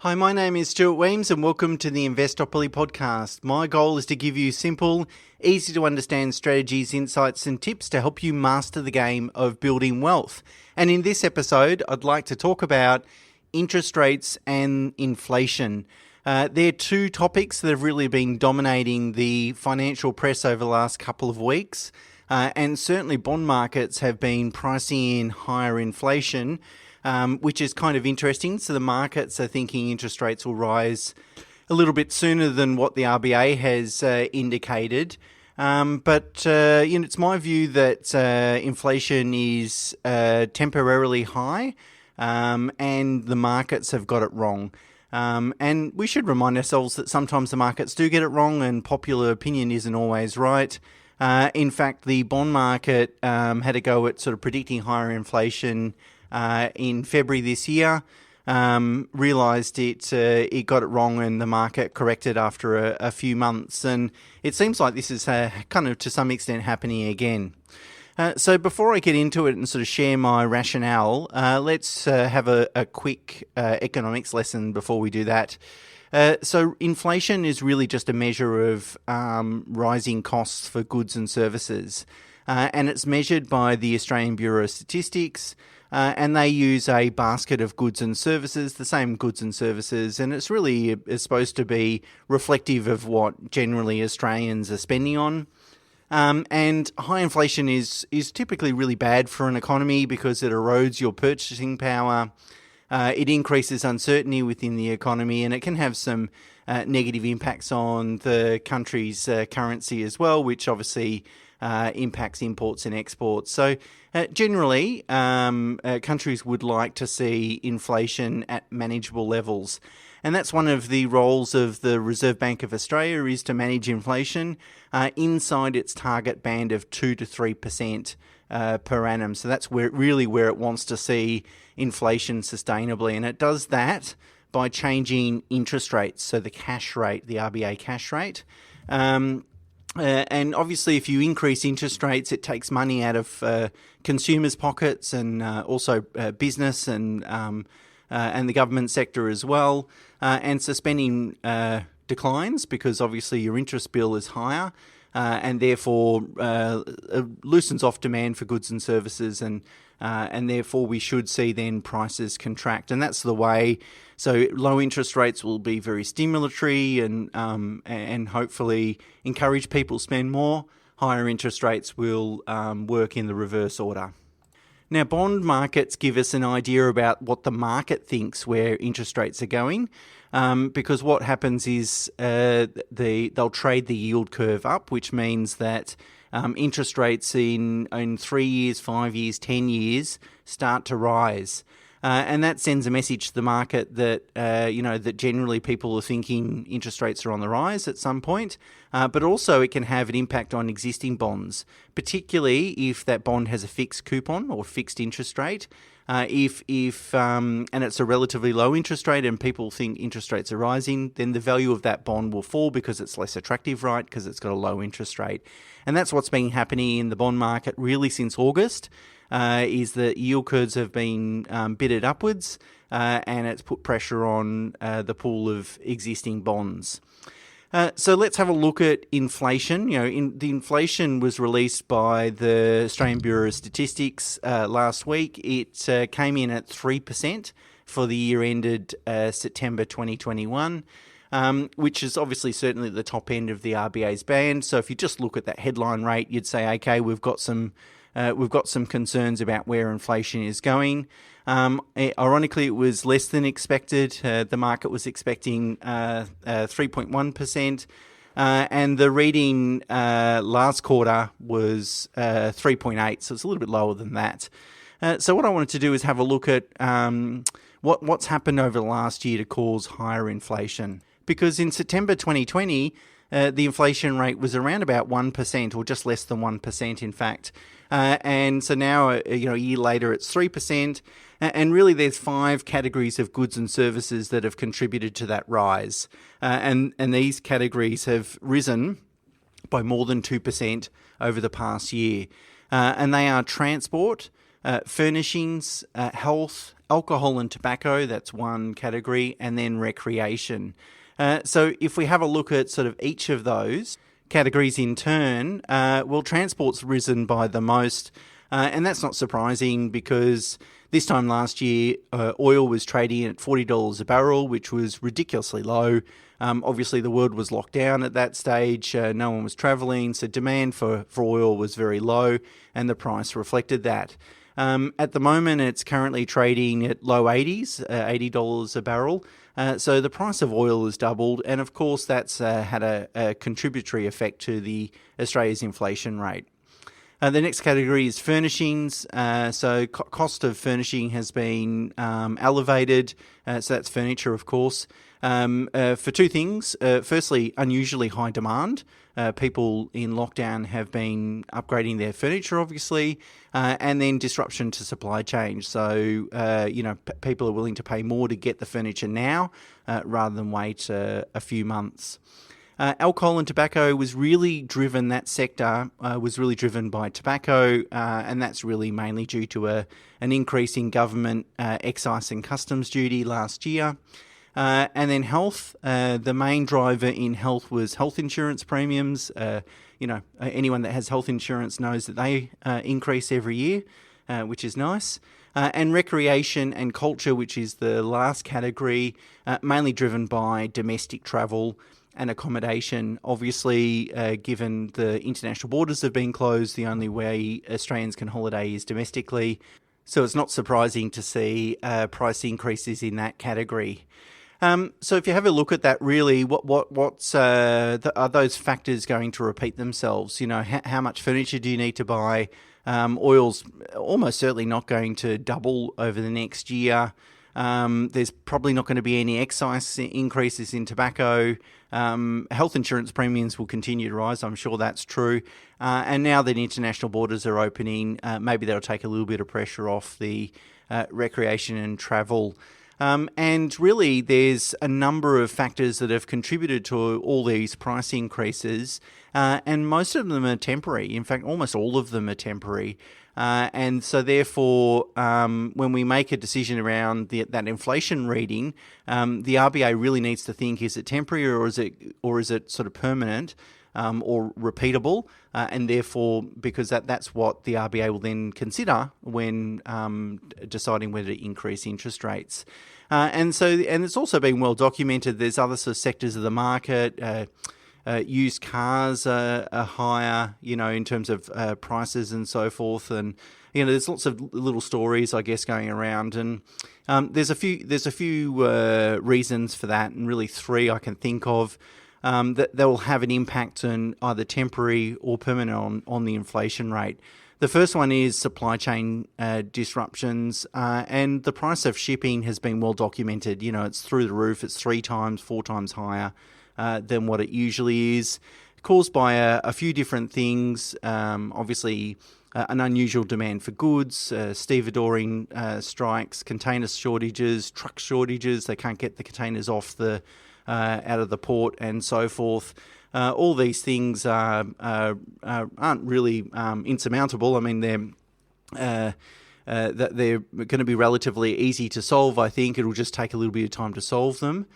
Hi, my name is Stuart Weems and welcome to the Investopoly podcast. My goal is to give you simple, easy to understand strategies, insights and tips to help you master the game of building wealth. And in this episode, I'd like to talk about interest rates and inflation. They're two topics that have really been dominating the financial press over the last couple of weeks. And certainly bond markets have been pricing in higher inflation, which is kind of interesting. So the markets are thinking interest rates will rise a little bit sooner than what the RBA has indicated. But it's my view that inflation is temporarily high and the markets have got it wrong. And we should remind ourselves that sometimes the markets do get it wrong and popular opinion isn't always right. In fact, the bond market had a go at sort of predicting higher inflation in February this year, realised it got it wrong and the market corrected after a few months. And it seems like this is kind of to some extent happening again. So before I get into it and sort of share my rationale, let's have a quick economics lesson before we do that. So inflation is really just a measure of rising costs for goods and services. And it's measured by the Australian Bureau of Statistics. And they use a basket of goods and services, the same goods and services, and it's really supposed to be reflective of what generally Australians are spending on. And high inflation is typically really bad for an economy because it erodes your purchasing power. It increases uncertainty within the economy, and it can have some negative impacts on the country's currency as well, which obviously impacts imports and exports. So generally, countries would like to see inflation at manageable levels. And that's one of the roles of the Reserve Bank of Australia, is to manage inflation inside its target band of 2 to 3% per annum. So that's where it wants to see inflation sustainably. And it does that by changing interest rates, so the cash rate, the RBA cash rate. And obviously, if you increase interest rates, it takes money out of consumers' pockets and also business and the government sector as well. And so spending declines because obviously your interest bill is higher and therefore loosens off demand for goods and services, and therefore we should see then prices contract. And that's the way. So low interest rates will be very stimulatory and hopefully encourage people to spend more. Higher interest rates will work in the reverse order. Now, bond markets give us an idea about what the market thinks where interest rates are going, because what happens is they'll trade the yield curve up, which means that interest rates in 3 years, 5 years, 10 years start to rise. And that sends a message to the market that, that generally people are thinking interest rates are on the rise at some point, but also it can have an impact on existing bonds, particularly if that bond has a fixed coupon or fixed interest rate. And it's a relatively low interest rate and people think interest rates are rising, then the value of that bond will fall because it's less attractive, right? Because it's got a low interest rate. And that's what's been happening in the bond market really since August. Is that yield curves have been bidded upwards and it's put pressure on the pool of existing bonds. So let's have a look at inflation. The inflation was released by the Australian Bureau of Statistics last week. It came in at 3% for the year ended September 2021. Which is obviously certainly at the top end of the RBA's band. So if you just look at that headline rate, you'd say, okay, we've got some concerns about where inflation is going. Ironically, it was less than expected. The market was expecting 3.1%, and the reading last quarter was 3.8%, so it's a little bit lower than that. So what I wanted to do is have a look at what's happened over the last year to cause higher inflation. Because in September 2020, the inflation rate was around about 1%, or just less than 1%, in fact. And so now, a year later, it's 3%. And really, there's 5 categories of goods and services that have contributed to that rise. And these categories have risen by more than 2% over the past year. And they are transport, furnishings, health, alcohol and tobacco, that's one category, and then recreation. So if we have a look at sort of each of those categories in turn, well, transport's risen by the most, and that's not surprising because this time last year, oil was trading at $40 a barrel, which was ridiculously low. Obviously, the world was locked down at that stage. No one was travelling, so demand for oil was very low, and the price reflected that. At the moment, it's currently trading at low 80s, $80 a barrel. So the price of oil has doubled, and of course, that's had a contributory effect to the Australia's inflation rate. The next category is furnishings. So cost of furnishing has been elevated. So that's furniture, of course, for two things. Firstly, unusually high demand. People in lockdown have been upgrading their furniture, obviously, and then disruption to supply chain. So, people are willing to pay more to get the furniture now rather than wait a few months. Alcohol and tobacco was really driven, that sector was really driven by tobacco, and that's really mainly due to an increase in government excise and customs duty last year. And then health, the main driver in health was health insurance premiums. Anyone that has health insurance knows that they increase every year, which is nice. And recreation and culture, which is the last category, mainly driven by domestic travel and accommodation. Obviously, given the international borders have been closed, the only way Australians can holiday is domestically. So it's not surprising to see price increases in that category. So if you have a look at that, really, are those factors going to repeat themselves? How much furniture do you need to buy? Oil's almost certainly not going to double over the next year. There's probably not going to be any excise increases in tobacco. Health insurance premiums will continue to rise. I'm sure that's true. And now that international borders are opening, maybe that'll take a little bit of pressure off the recreation and travel. And really, there's a number of factors that have contributed to all these price increases, and most of them are temporary. In fact, almost all of them are temporary. And so therefore, when we make a decision around that inflation reading, the RBA really needs to think, is it temporary or is it sort of permanent? Or repeatable, and therefore, because that's what the RBA will then consider when deciding whether to increase interest rates. And it's also been well documented. There's other sort of sectors of the market. Used cars are higher, in terms of prices and so forth, and there's lots of little stories, I guess, going around, and there's a few reasons for that, and really three I can think of. That will have an impact on either temporary or permanent on the inflation rate. The first one is supply chain disruptions, and the price of shipping has been well documented. It's through the roof. It's 3 times, 4 times higher than what it usually is, caused by a few different things. Obviously, an unusual demand for goods, stevedoring strikes, container shortages, truck shortages. They can't get the containers off out of the port and so forth. All these things aren't really insurmountable. I mean, they're going to be relatively easy to solve. I think it'll just take a little bit of time to solve them.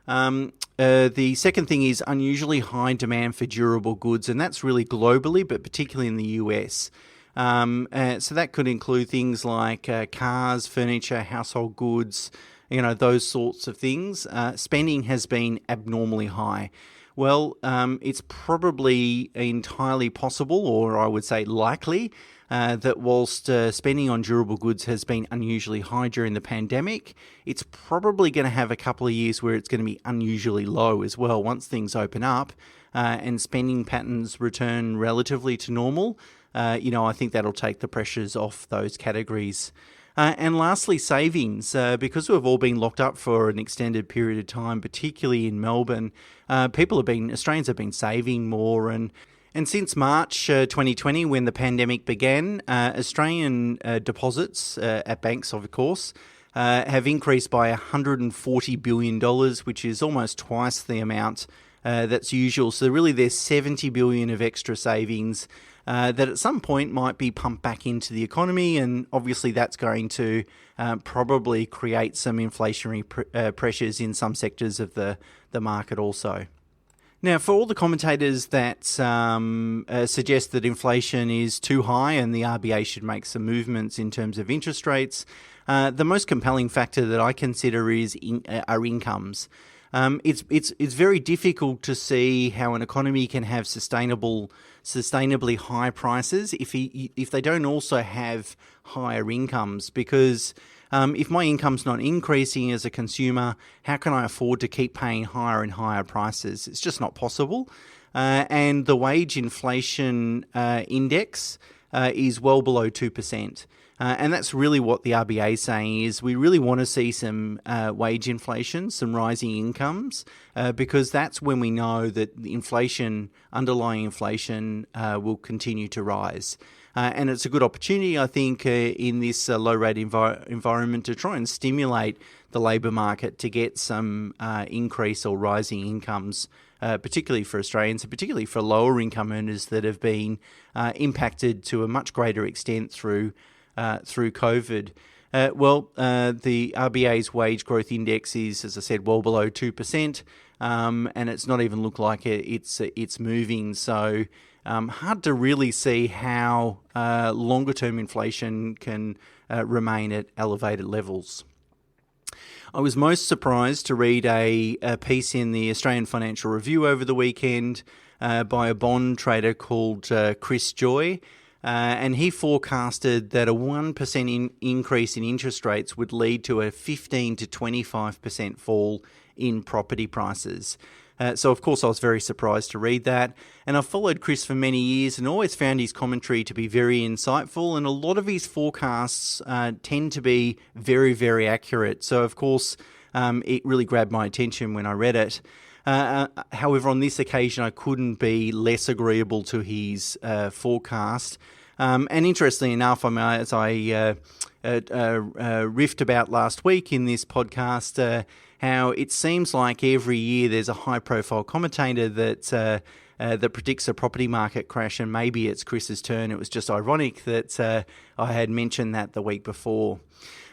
The second thing is unusually high demand for durable goods, and that's really globally, but particularly in the US. So that could include things like cars, furniture, household goods, those sorts of things. Spending has been abnormally high. Well, it's probably entirely possible, or I would say likely, that whilst spending on durable goods has been unusually high during the pandemic, it's probably going to have a couple of years where it's going to be unusually low as well once things open up and spending patterns return relatively to normal. I think that'll take the pressures off those categories. And lastly, savings. Because we've all been locked up for an extended period of time, particularly in Melbourne, Australians have been saving more. And since March 2020, when the pandemic began, Australian deposits at banks, of course, have increased by $140 billion, which is almost twice the amount that's usual. So really there's 70 billion of extra savings that at some point might be pumped back into the economy, and obviously that's going to probably create some inflationary pressures in some sectors of the market also. Now, for all the commentators that suggest that inflation is too high and the RBA should make some movements in terms of interest rates, the most compelling factor that I consider are incomes. It's very difficult to see how an economy can have sustainably high prices if they don't also have higher incomes, because if my income's not increasing as a consumer, how can I afford to keep paying higher and higher prices? It's just not possible. And the wage inflation index is well below 2%. And that's really what the RBA is saying, is we really want to see some wage inflation, some rising incomes, because that's when we know that the underlying inflation will continue to rise. And it's a good opportunity, I think, in this low-rate environment to try and stimulate the labour market to get some increase or rising incomes, particularly for Australians, and particularly for lower income earners that have been impacted to a much greater extent through COVID. The RBA's wage growth index is, as I said, well below 2%, and it's not even looked like it's moving. So hard to really see how longer-term inflation can remain at elevated levels. I was most surprised to read a piece in the Australian Financial Review over the weekend by a bond trader called Chris Joy. And he forecasted that a 1% increase in interest rates would lead to a 15 to 25% fall in property prices. So, of course, I was very surprised to read that. And I've followed Chris for many years and always found his commentary to be very insightful. And a lot of his forecasts tend to be very, very accurate. So, of course, it really grabbed my attention when I read it. However, on this occasion, I couldn't be less agreeable to his forecast. And interestingly enough, as I riffed about last week in this podcast, how it seems like every year there's a high-profile commentator that predicts a property market crash, and maybe it's Chris's turn. It was just ironic that I had mentioned that the week before.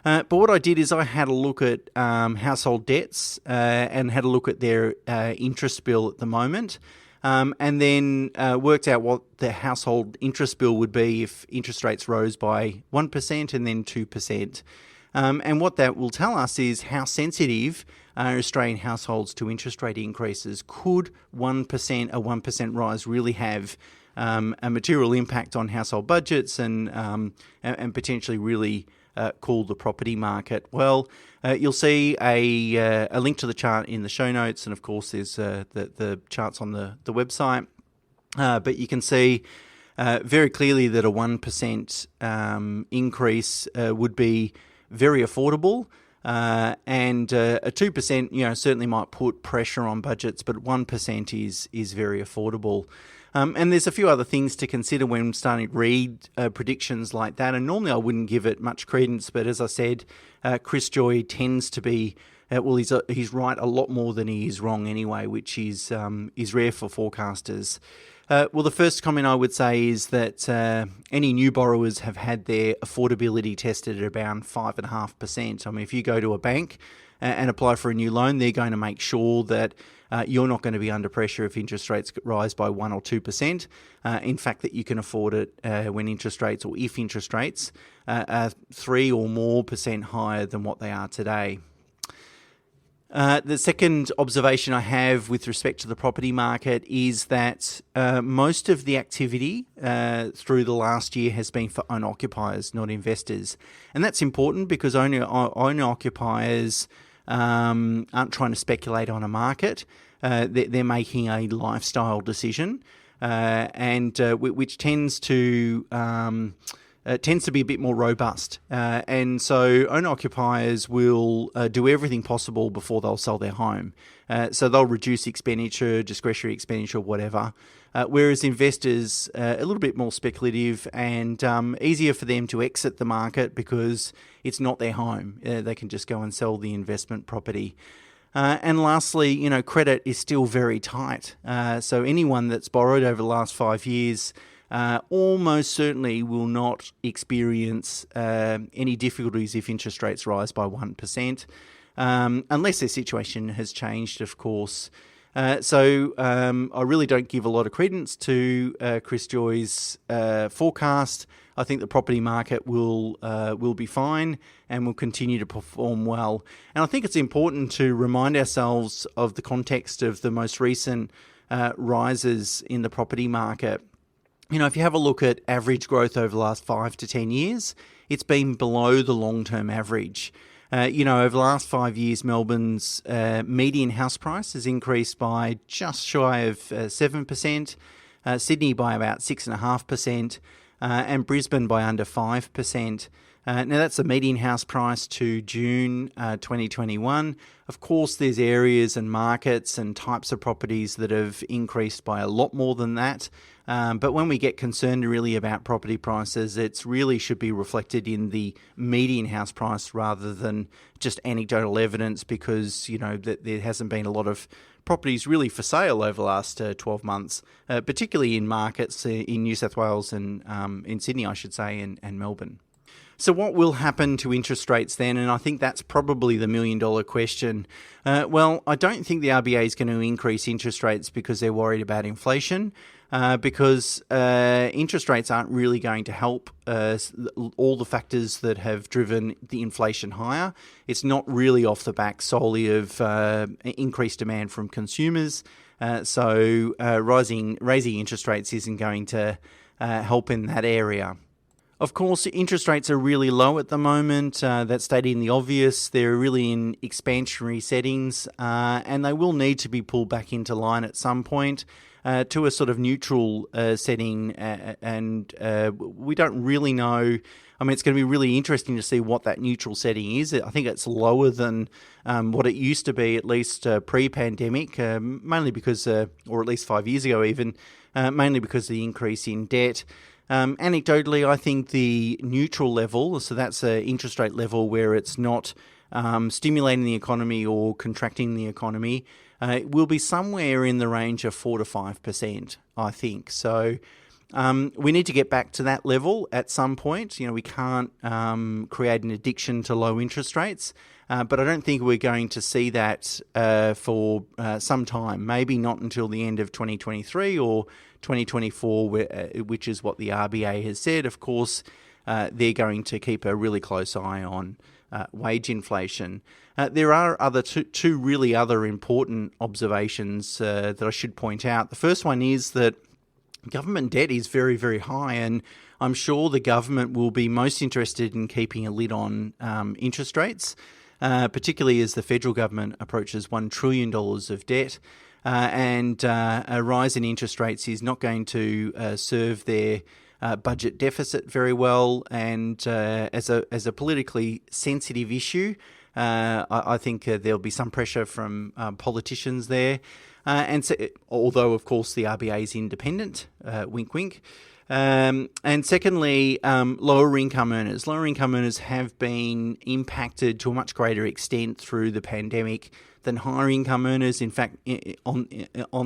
But what I did is I had a look at household debts and had a look at their interest bill at the moment, and then worked out what the household interest bill would be if interest rates rose by 1% and then 2%. And what that will tell us is how sensitive are Australian households to interest rate increases. Could a 1% rise really have a material impact on household budgets and potentially really cool the property market? Well, you'll see a link to the chart in the show notes, and of course there's the charts on the website. But you can see very clearly that a 1% increase would be very affordable, and a 2%, certainly might put pressure on budgets, but 1% is very affordable. And there's a few other things to consider when starting to read predictions like that. And normally I wouldn't give it much credence, but as I said, Chris Joy tends to be he's right a lot more than he is wrong anyway, which is rare for forecasters. Well, the first comment I would say is that any new borrowers have had their affordability tested at around 5.5%. I mean, if you go to a bank and apply for a new loan, they're going to make sure that you're not going to be under pressure if interest rates rise by 1 or 2%. In fact, that you can afford it when interest rates, or if interest rates are 3 or more % higher than what they are today. The second observation I have with respect to the property market is that most of the activity through the last year has been for owner-occupiers, not investors. And that's important because owner-occupiers aren't trying to speculate on a market. They're making a lifestyle decision, and which tends to be a bit more robust. And so owner-occupiers will do everything possible before they'll sell their home. So they'll reduce expenditure, discretionary expenditure, whatever. Whereas investors, a little bit more speculative and easier for them to exit the market because it's not their home. They can just go and sell the investment property. And lastly, credit is still very tight. So anyone that's borrowed over the last 5 years almost certainly will not experience any difficulties if interest rates rise by 1%, unless their situation has changed, of course. I really don't give a lot of credence to Chris Joy's forecast. I think the property market will be fine and will continue to perform well. And I think it's important to remind ourselves of the context of the most recent rises in the property market. If you have a look at average growth over the last 5 to 10 years, it's been below the long-term average. Over the last 5 years, Melbourne's median house price has increased by just shy of 7%, Sydney by about 6.5%, and Brisbane by under 5%. Now, that's the median house price to June 2021. Of course, there's areas and markets and types of properties that have increased by a lot more than that. But when we get concerned really about property prices, it really should be reflected in the median house price rather than just anecdotal evidence, because, that there hasn't been a lot of properties really for sale over the last 12 months, particularly in markets in New South Wales and in Sydney, I should say, and Melbourne. So what will happen to interest rates then? And I think that's probably the million-dollar question. Well, I don't think the RBA is going to increase interest rates because they're worried about inflation, because interest rates aren't really going to help all the factors that have driven the inflation higher. It's not really off the back solely of increased demand from consumers. So raising interest rates isn't going to help in that area. Of course, interest rates are really low at the moment. That's stating the obvious. They're really in expansionary settings, and they will need to be pulled back into line at some point to a sort of neutral setting. And we don't really know. I mean, it's going to be really interesting to see what that neutral setting is. I think it's lower than what it used to be, at least pre-pandemic, mainly because, or at least 5 years ago even, mainly because of the increase in debt. Anecdotally, I think the neutral level, so that's an interest rate level where it's not stimulating the economy or contracting the economy, will be somewhere in the range of 4 to 5%, I think. So we need to get back to that level at some point. We can't create an addiction to low interest rates, but I don't think we're going to see that for some time, maybe not until the end of 2023 or 2024, which is what the RBA has said. Of course, they're going to keep a really close eye on wage inflation. There are two really other important observations that I should point out. The first one is that government debt is very, very high, and I'm sure the government will be most interested in keeping a lid on interest rates, particularly as the federal government approaches $1 trillion of debt. And a rise in interest rates is not going to serve their budget deficit very well. And as a politically sensitive issue, I think there'll be some pressure from politicians there. And so, although, of course, the RBA is independent, wink, wink. And secondly, lower income earners. Lower income earners have been impacted to a much greater extent through the pandemic than higher income earners. In fact, on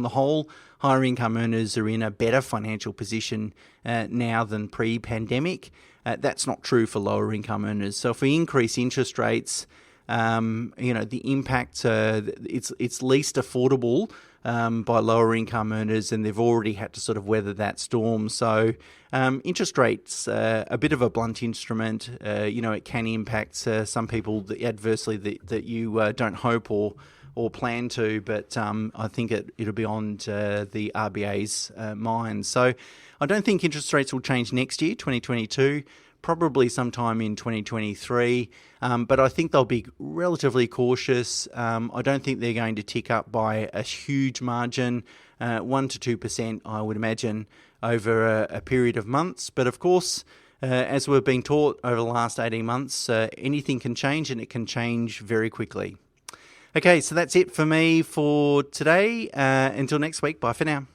the whole, higher income earners are in a better financial position now than pre-pandemic. That's not true for lower income earners. So if we increase interest rates, the impact, it's least affordable by lower income earners, and they've already had to sort of weather that storm. So interest rates, a bit of a blunt instrument. It can impact some people adversely that you don't hope or plan to, but I think it'll be on the RBA's mind. So I don't think interest rates will change next year, 2022. Probably sometime in 2023, but I think they'll be relatively cautious. I don't think they're going to tick up by a huge margin, 1 to 2%, I would imagine, over a period of months. But of course, as we've been taught over the last 18 months, anything can change, and it can change very quickly. Okay, so that's it for me for today. Until next week, bye for now.